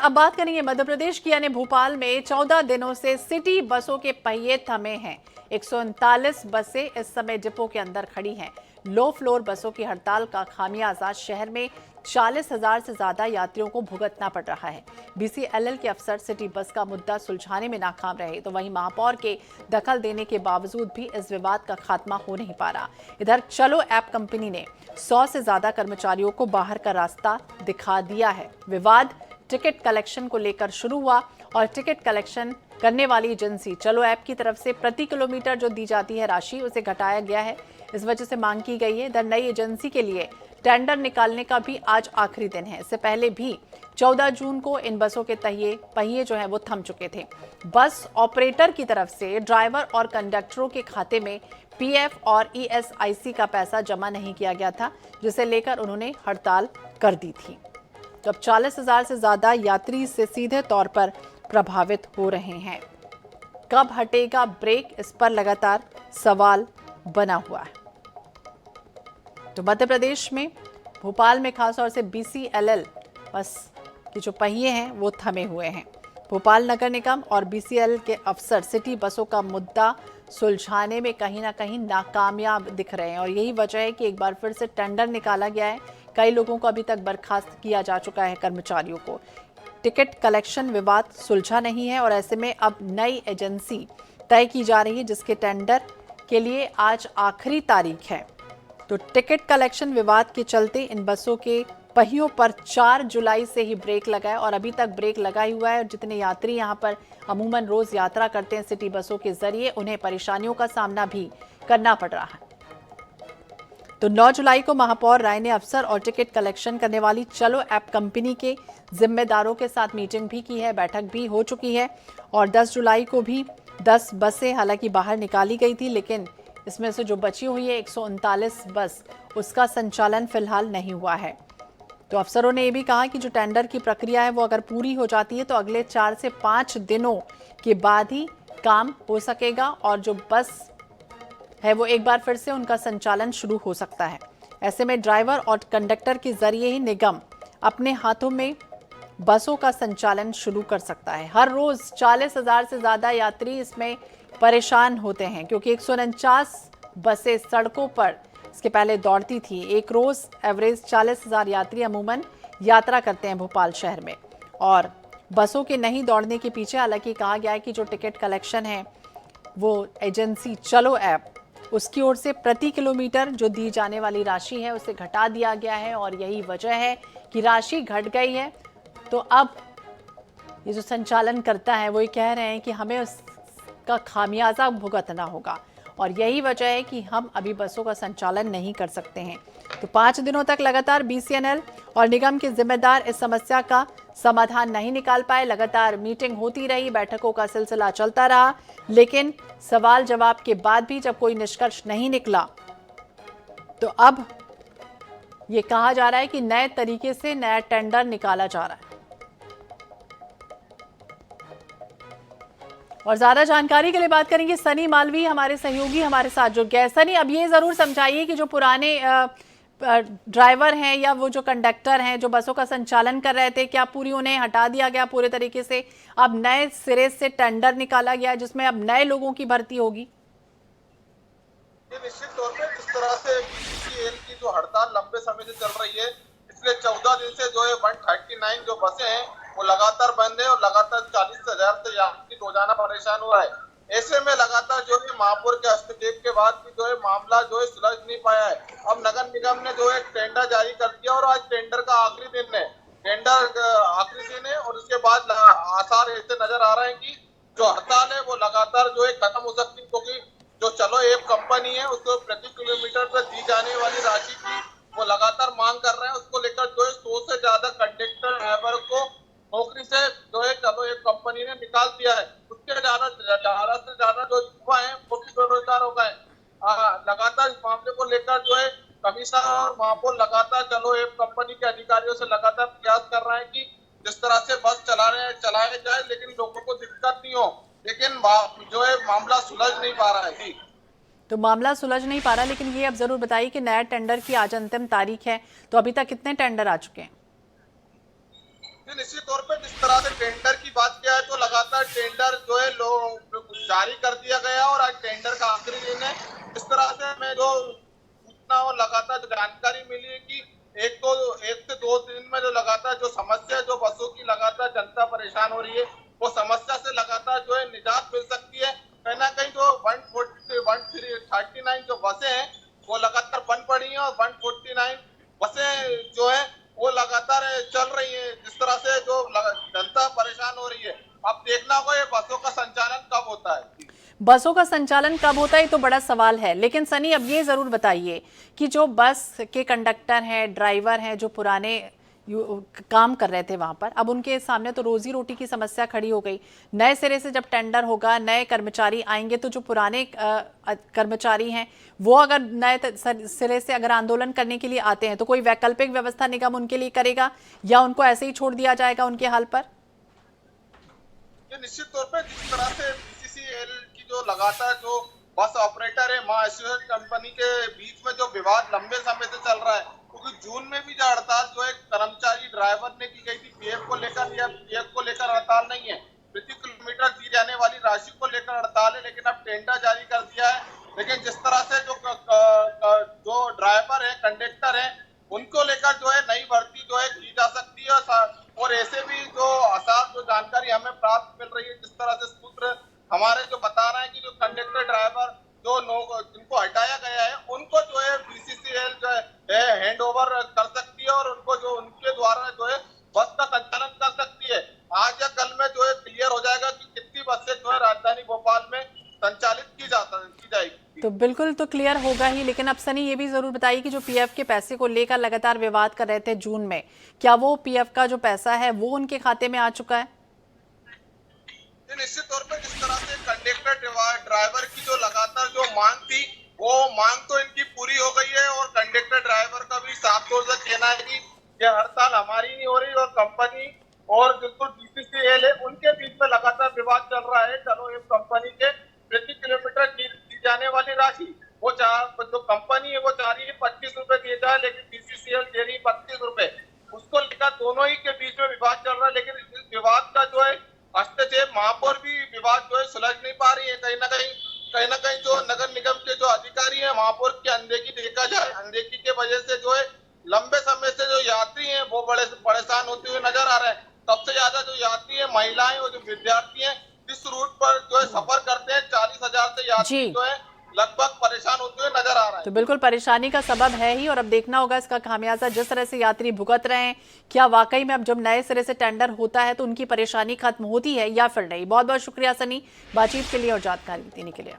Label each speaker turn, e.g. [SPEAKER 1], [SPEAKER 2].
[SPEAKER 1] अब बात करेंगे मध्य प्रदेश की, यानी भोपाल में 14 दिनों से सिटी बसों के पहिए थमे हैं। 139 बसें इस समय डिपो के अंदर खड़ी हैं। लो फ्लोर बसों की हड़ताल का खामियाजा शहर में 40,000 से ज्यादा यात्रियों को भुगतना पड़ रहा है। बीसीएलएल के अफसर सिटी बस का मुद्दा सुलझाने में नाकाम रहे, तो वहीं महापौर के दखल देने के बावजूद भी इस विवाद का खात्मा हो नहीं पा रहा। इधर चलो ऐप कंपनी ने 100 से ज्यादा कर्मचारियों को बाहर का रास्ता दिखा दिया है। विवाद टिकट कलेक्शन को लेकर शुरू हुआ और टिकट कलेक्शन करने वाली एजेंसी चलो ऐप की तरफ से प्रति किलोमीटर जो दी जाती है राशि, उसे घटाया गया है। इस वजह से मांग की गई है। इधर नई एजेंसी के लिए टेंडर निकालने का भी आज आखिरी दिन है। इससे पहले भी 14 जून को इन बसों के पहिए जो है वो थम चुके थे। बस ऑपरेटर की तरफ से ड्राइवर और कंडक्टरों के खाते में पीएफ और ईएसआईसी का पैसा जमा नहीं किया गया था, जिसे लेकर उन्होंने हड़ताल कर दी थी। तो अब 40,000 से ज्यादा यात्री इससे सीधे तौर पर प्रभावित हो रहे हैं। कब हटेगा ब्रेक, इस पर लगातार सवाल बना हुआ है। तो मध्य प्रदेश में भोपाल में खासतौर से बीसीएलएल बस के जो पहिए हैं वो थमे हुए हैं। भोपाल नगर निगम और बीसीएलएल के अफसर सिटी बसों का मुद्दा सुलझाने में कहीं ना कहीं नाकामयाब दिख रहे हैं और यही वजह है कि एक बार फिर से टेंडर निकाला गया है। कई लोगों को अभी तक बर्खास्त किया जा चुका है, कर्मचारियों को। टिकट कलेक्शन विवाद सुलझा नहीं है और ऐसे में अब नई एजेंसी तय की जा रही है, जिसके टेंडर के लिए आज आखिरी तारीख है। तो टिकट कलेक्शन विवाद के चलते इन बसों के पहियों पर 4 जुलाई से ही ब्रेक लगा है और अभी तक ब्रेक लगा ही हुआ है। और जितने यात्री यहां पर अमूमन रोज यात्रा करते हैं सिटी बसों के जरिए, उन्हें परेशानियों का सामना भी करना पड़ रहा है। तो 9 जुलाई को महापौर राय ने अफसर और टिकट कलेक्शन करने वाली चलो ऐप कंपनी के जिम्मेदारों के साथ मीटिंग भी की है, बैठक भी हो चुकी है। और 10 जुलाई को भी 10 बसें हालांकि बाहर निकाली गई थी, लेकिन इसमें से जो बची हुई है 139 बस, उसका संचालन फिलहाल नहीं हुआ है। तो अफसरों ने यह भी कहा कि जो टेंडर की प्रक्रिया है वो अगर पूरी हो जाती है तो अगले 4 से 5 दिनों के बाद ही काम हो सकेगा और जो बस है वो एक बार फिर से उनका संचालन शुरू हो सकता है। ऐसे में ड्राइवर और कंडक्टर के जरिए ही निगम अपने हाथों में बसों का संचालन शुरू कर सकता है। हर रोज 40,000 से ज्यादा यात्री इसमें परेशान होते हैं, क्योंकि 149 बसें सड़कों पर इसके पहले दौड़ती थी। एक रोज एवरेज 40,000 यात्री अमूमन यात्रा करते हैं भोपाल शहर में। और बसों के नहीं दौड़ने के पीछे हालांकि कहा गया है कि जो टिकट कलेक्शन है वो एजेंसी चलो ऐप, उसकी ओर से प्रति किलोमीटर जो दी जाने वाली राशि है उसे घटा दिया गया है और यही वजह है कि राशि घट गई है। तो अब ये जो संचालन करता है वो ये कह रहे हैं कि हमें उसका खामियाजा भुगतना होगा और यही वजह है कि हम अभी बसों का संचालन नहीं कर सकते हैं। तो 5 दिनों तक लगातार बीसीएनएल और निगम के जिम्मेदार इस समस्या का समाधान नहीं निकाल पाए। लगातार मीटिंग होती रही, बैठकों का सिलसिला चलता रहा, लेकिन सवाल जवाब के बाद भी जब कोई निष्कर्ष नहीं निकला तो अब ये कहा जा रहा है कि नए तरीके से नया टेंडर निकाला जा रहा है। और ज्यादा जानकारी के लिए बात करेंगे सनी मालवी, हमारे सहयोगी हमारे साथ जुड़ गए। सनी, अब ये जरूर समझाइए कि जो पुराने ड्राइवर हैं या वो जो कंडक्टर हैं जो बसों का संचालन कर रहे थे, क्या पूरी उन्हें हटा दिया गया पूरे तरीके से? अब नए सिरे से टेंडर निकाला गया जिसमें अब नए लोगों की भर्ती होगी?
[SPEAKER 2] निश्चित तौर पे जिस तरह से बीसीएल की जो हड़ताल लंबे समय से चल रही है, पिछले 14 दिन से जो है 139 जो बसें हैं वो लगातार बंद है और लगातार 40,000 से यात्री रोजाना परेशान हुआ है। ऐसे में लगातार जो है महापौर के हस्तक्षेप के बाद भी जो है मामला जो है सुलझ नहीं पाया है। अब नगर निगम ने जो है टेंडर जारी कर दिया और आज टेंडर का आखिरी दिन है। टेंडर आखिरी दिन है और उसके बाद आसार ऐसे नजर आ रहे हैं कि जो हड़ताल है वो लगातार जो है खत्म हो सकती है, क्योंकि जो चलो ऐप कंपनी है उसको प्रति किलोमीटर पर दी जाने वाली राशि की वो लगातार मांग कर रहे हैं। उसको लेकर जो है 100 से ज्यादा कंडक्टर ड्राइवर को नौकरी से जो है चलो ऐप कंपनी ने निकाल दिया है। उसके ज्यादा से ज्यादा जो युवा है वो भी बेरोजगार हो गए। लगातार इस मामले को लेकर जो है कमिश्नर और महापौर लगातार चलो ऐप कंपनी के अधिकारियों से लगातार प्रयास कर रहे हैं कि जिस तरह से बस चलाए जाए लेकिन लोगों को दिक्कत नहीं हो, लेकिन जो है मामला सुलझ नहीं पा रहा है।
[SPEAKER 1] तो मामला सुलझ नहीं पा रहा, लेकिन ये अब जरूर बताइए कि नया टेंडर की आज अंतिम तारीख है, तो अभी तक कितने टेंडर आ चुके हैं?
[SPEAKER 2] निश्चित तौर पे जिस तरह टेंडर की बात किया है तो लगातार टेंडर जो है जारी कर दिया गया और आज टेंडर का आखिरी दिन है। इस तरह से हमें जो सूचना और लगातार जो जानकारी मिली है कि एक से दो दिन में जो लगातार जो समस्या जो बसों की लगातार जनता परेशान हो रही है, वो समस्या से लगातार जो है निजात मिल सकती है। कहीं ना कहीं जो 139 जो बसें हैं वो लगातार बंद पड़ी हैं और 149 बसें जो है वो लगातार चल रही है। जिस तरह से जो जनता परेशान हो रही है, अब देखना होगा ये बसों का संचालन कब होता है।
[SPEAKER 1] बसों का संचालन कब होता है तो बड़ा सवाल है। लेकिन सनी, अब ये जरूर बताइए कि जो बस के कंडक्टर हैं, ड्राइवर हैं, जो पुराने काम कर रहे थे वहां पर, अब उनके सामने तो रोजी रोटी की समस्या खड़ी हो गई। नए सिरे से जब टेंडर होगा, नए कर्मचारी आएंगे, तो जो पुराने कर्मचारी हैं वो अगर नए सिरे से अगर आंदोलन करने के लिए आते हैं तो कोई वैकल्पिक व्यवस्था निगम उनके लिए करेगा या उनको ऐसे ही छोड़ दिया जाएगा उनके हाल पर?
[SPEAKER 2] ये निश्चित तौर पे जिस तरह से बीसीसीएल की जो लगातार जो बस ऑपरेटर है, मां एसोसिएट कंपनी के बीच में जो विवाद लंबे समय से चल रहा है, क्योंकि जून में भी जो हड़ताल जो है कर्मचारी ड्राइवर ने की गई थी पीएफ को लेकर, या पीएफ को लेकर हड़ताल नहीं है, प्रति किलोमीटर दी जाने वाली राशि को लेकर हड़ताल है। लेकिन अब टेंडर जारी कर दिया है। लेकिन जिस तरह से जो ड्राइवर है, कंडक्टर है, उनको लेकर जो है नई भर्ती जो है की जा सकती है। और ऐसे भी जो आसार जो जानकारी हमें प्राप्त मिल रही है, जिस तरह से सूत्र हमारे जो बता रहे हैं कि जो कंडक्टर ड्राइवर जो जिनको हटाया गया है उनको जो है बीसीसीएल जो है हैंड ओवर कर सकती है और उनको जो उनके द्वारा जो है बस का संचालन कर सकती है। आज या कल में जो है क्लियर हो जाएगा कि कितनी बसें जो है राजधानी भोपाल में संचालित की जाएगी।
[SPEAKER 1] तो बिल्कुल तो क्लियर होगा ही। लेकिन अब सनी ये भी जरूर बताइए कि जो पीएफ के पैसे को लेकर लगातार विवाद कर रहे थे जून में, क्या वो पीएफ का जो पैसा है वो उनके खाते में आ चुका है?
[SPEAKER 2] निश्चित तौर पर जिस तरह से कंडक्टर ड्राइवर की जो लगातार जो मांग थी, वो मांग तो इनकी पूरी हो गई है और कंडक्टर ड्राइवर का भी साफ तौर से कहना है कि यह हड़ताल हमारी नहीं हो रही और कंपनी और जो बीसीसीएल है उनके बीच में लगातार विवाद चल रहा है। चलो, इस कंपनी के प्रति किलोमीटर दी जाने वाली राशि वो जो कंपनी है वो चाह रही है 25 रुपए दिए जाए, लेकिन बीसीसीएल दे रही है 32 रुपए। उसको लेकर दोनों ही के बीच में विवाद चल रहा है। लेकिन इस विवाद का जो है हस्तक्षेप महापौर भी विवाद जो है सुलझ नहीं पा रही है। कहीं ना कहीं जो नगर निगम के जो अधिकारी हैं, महापौर की अनदेखी देखा जाए, अनदेखी के वजह से जो है लंबे समय से जो यात्री हैं वो बड़े परेशान होते हुए नजर आ रहे हैं। सबसे ज्यादा जो यात्री है महिलाएं और जो विद्यार्थी हैं, इस रूट पर जो है सफर करते हैं, 40,000 से यात्री जो है लगभग परेशान होते हुए नजर आ रहा है।
[SPEAKER 1] तो बिल्कुल परेशानी का सबब है ही, और अब देखना होगा इसका खामियाजा जिस तरह से यात्री भुगत रहे हैं, क्या वाकई में अब जब नए सिरे से टेंडर होता है तो उनकी परेशानी खत्म होती है या फिर नहीं। बहुत बहुत शुक्रिया सनी बातचीत के लिए और जानकारी देने के लिए।